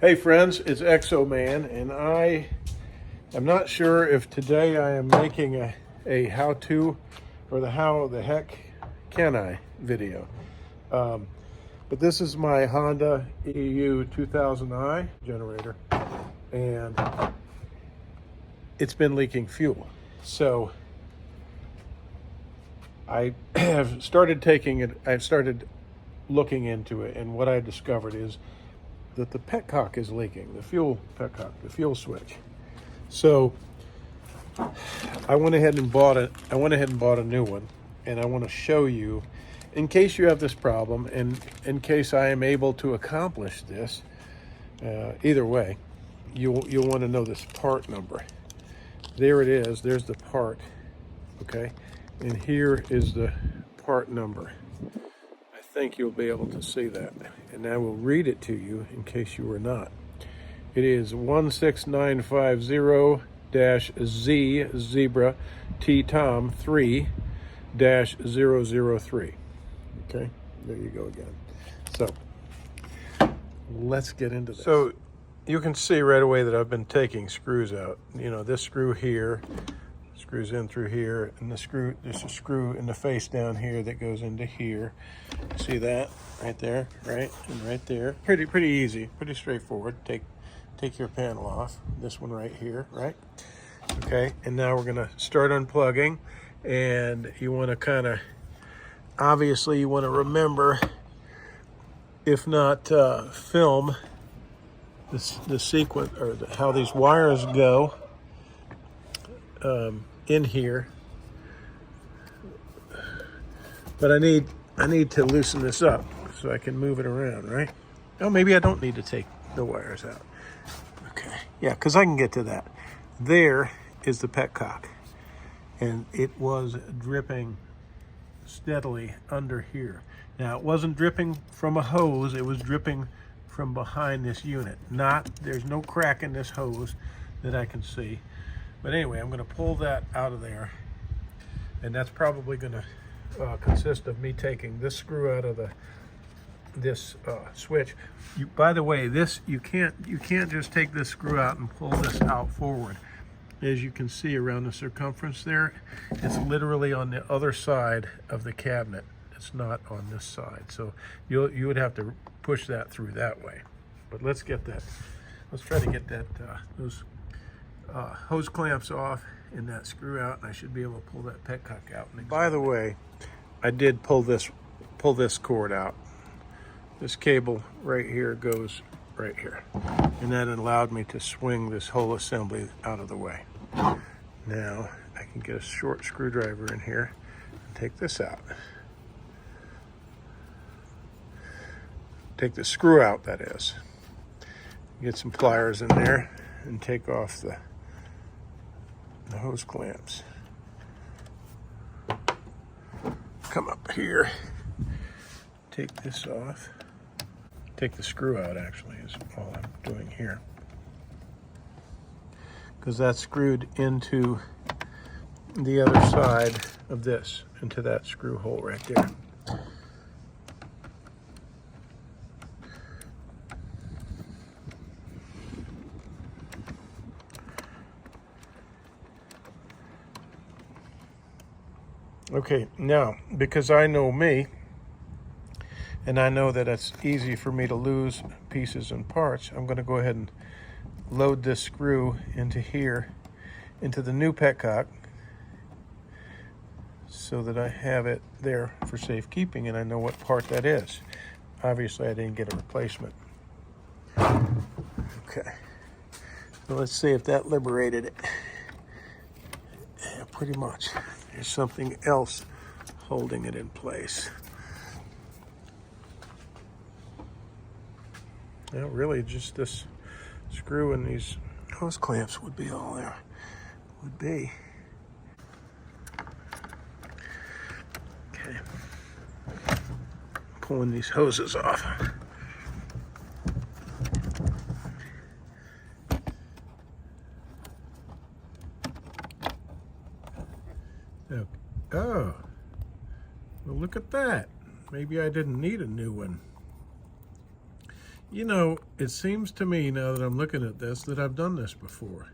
Hey friends, it's Exo Man, and I am not sure if today I am making a how-to or the how the heck can I video. But this is my Honda EU2000i generator, and it's been leaking fuel. So I have started I've started looking into it, and what I discovered is that the petcock is leaking, the fuel petcock, the fuel switch. So I went ahead and bought a new one, and I want to show you, in case you have this problem, and in case I am able to accomplish this. Either way, you'll want to know this part number. There it is. There's the part. Okay, and here is the part number. I think you'll be able to see that, and I will read it to you in case you were not. It is 16950-Z Zebra T Tom 3-003. Okay, there you go again. So let's get into this. So you can see right away that I've been taking screws out. You know, this screw here screws in through here, and there's a screw in the face down here that goes into here. See that right there, right, and right there. Pretty easy, pretty straightforward. Take your panel off. This one right here, right? Okay, and now we're gonna start unplugging, and you want to obviously you want to remember, if not film the sequence, or how these wires go in here. But I need to loosen this up so I can move it around, right? Oh, maybe I don't need to take the wires out. Okay, yeah, because I can get to that. There is the petcock, and it was dripping steadily under here. Now, it wasn't dripping from a hose, it was dripping from behind this unit. There's no crack in this hose that I can see. But anyway, I'm going to pull that out of there, and that's probably going to consist of me taking this screw out of this switch. By the way, you can't just take this screw out and pull this out forward. As you can see around the circumference there, it's literally on the other side of the cabinet. It's not on this side, so you would have to push that through that way. But let's try to get that those hose clamps off and that screw out, and I should be able to pull that petcock out. By the way, I did pull this cord out. This cable right here goes right here, and that allowed me to swing this whole assembly out of the way. Now I can get a short screwdriver in here and take this out. Take the screw out, that is. Get some pliers in there and take off the hose clamps. Come up here, take this off. Take the screw out, actually, is all I'm doing here, because that's screwed into the other side of this, into that screw hole right there. Okay, now, because I know me, and I know that it's easy for me to lose pieces and parts, I'm going to go ahead and load this screw into here, into the new petcock, so that I have it there for safekeeping, and I know what part that is. Obviously, I didn't get a replacement. Okay, so let's see if that liberated it. Yeah, pretty much. There's something else holding it in place. Now, really, just this screw and these hose clamps would be all there would be. Okay. Pulling these hoses off. Oh, well, look at that. Maybe I didn't need a new one. You know, it seems to me now that I'm looking at this that I've done this before.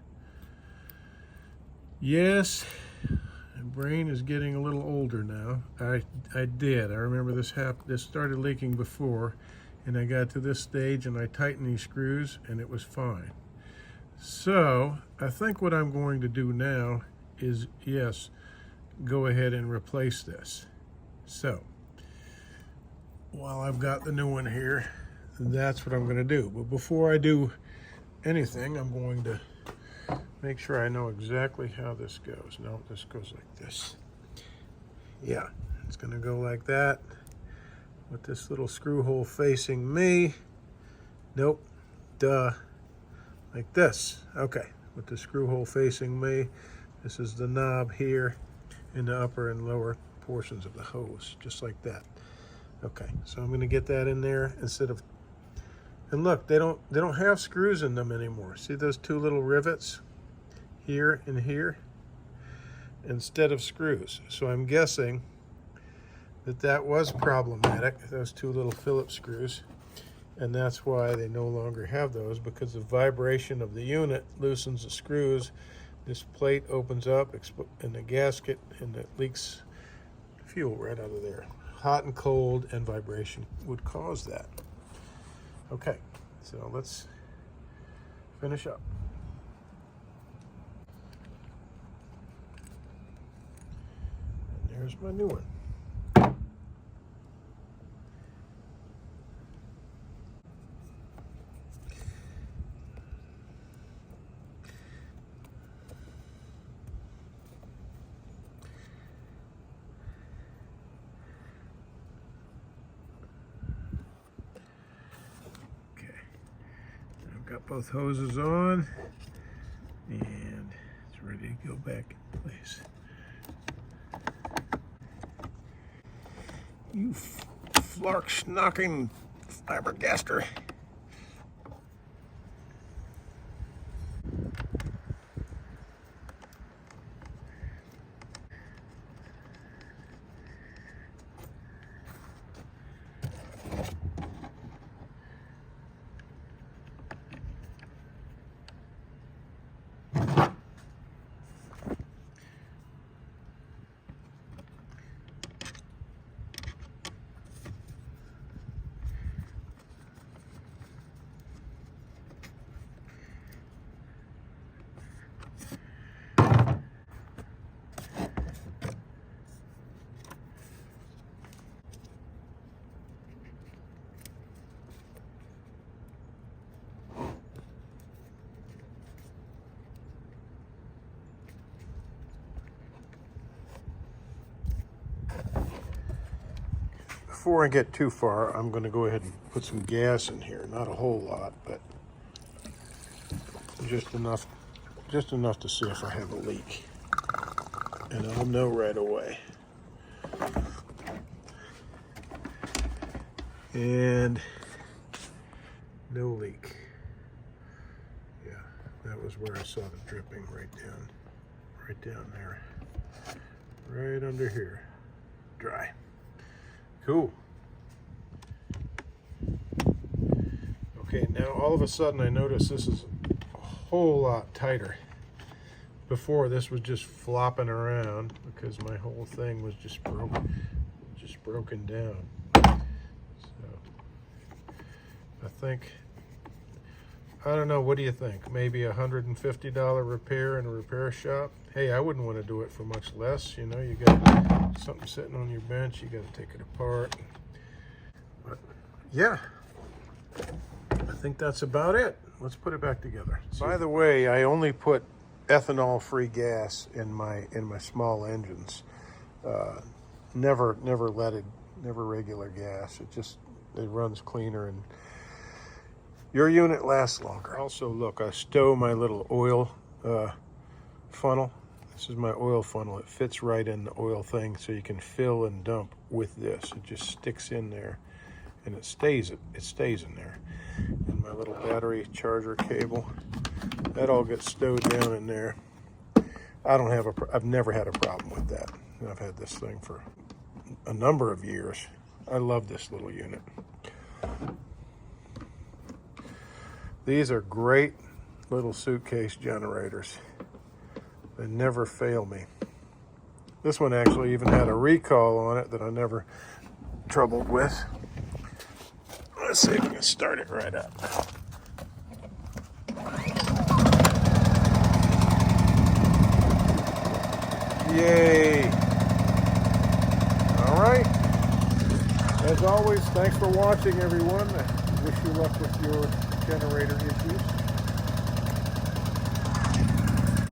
Yes, my brain is getting a little older now. I did. I remember this started leaking before, and I got to this stage and I tightened these screws and it was fine. So I think what I'm going to do now is, yes, go ahead and replace this. So while I've got the new one here, that's what I'm going to do. But before I do anything, I'm going to make sure I know exactly how this goes. No, this goes like this. Yeah, it's going to go like that with this little screw hole facing me. Nope, duh, like this. Okay, with the screw hole facing me. This is the knob here in the upper and lower portions of the hose, just like that. Okay, so I'm going to get that in there instead of. And look, they don't have screws in them anymore. See those two little rivets here and here instead of screws. So I'm guessing that was problematic, those two little Phillips screws, and that's why they no longer have those, because the vibration of the unit loosens the screws. This plate opens up in the gasket and it leaks fuel right out of there. Hot and cold and vibration would cause that. Okay, so let's finish up. And there's my new one. Got both hoses on, and it's ready to go back in place. You flark-schnocking flabbergaster. Before I get too far, I'm going to go ahead and put some gas in here. Not a whole lot, but just enough to see if I have a leak. And I'll know right away. And no leak. Yeah, that was where I saw the dripping right down there. Right under here. Dry. Cool. Okay, now all of a sudden I notice this is a whole lot tighter. Before this was just flopping around because my whole thing was just broken down. So I don't know, what do you think? Maybe $150 repair in a repair shop? Hey, I wouldn't want to do it for much less. You know, you got something sitting on your bench, you got to take it apart. But yeah, I think that's about it. Let's put it back together. By the way, I only put ethanol-free gas in my small engines. Never regular gas. It runs cleaner and your unit lasts longer. Also, look, I stow my little oil funnel. This is my oil funnel. It fits right in the oil thing, so you can fill and dump with this. It just sticks in there, and it stays in there. And my little battery charger cable, that all gets stowed down in there. I've never had a problem with that. I've had this thing for a number of years. I love this little unit. These are great little suitcase generators. They never fail me. This one actually even had a recall on it that I never troubled with. Let's see if we can start it right up. Yay! All right. As always, thanks for watching, everyone. I wish you luck with your generator issues.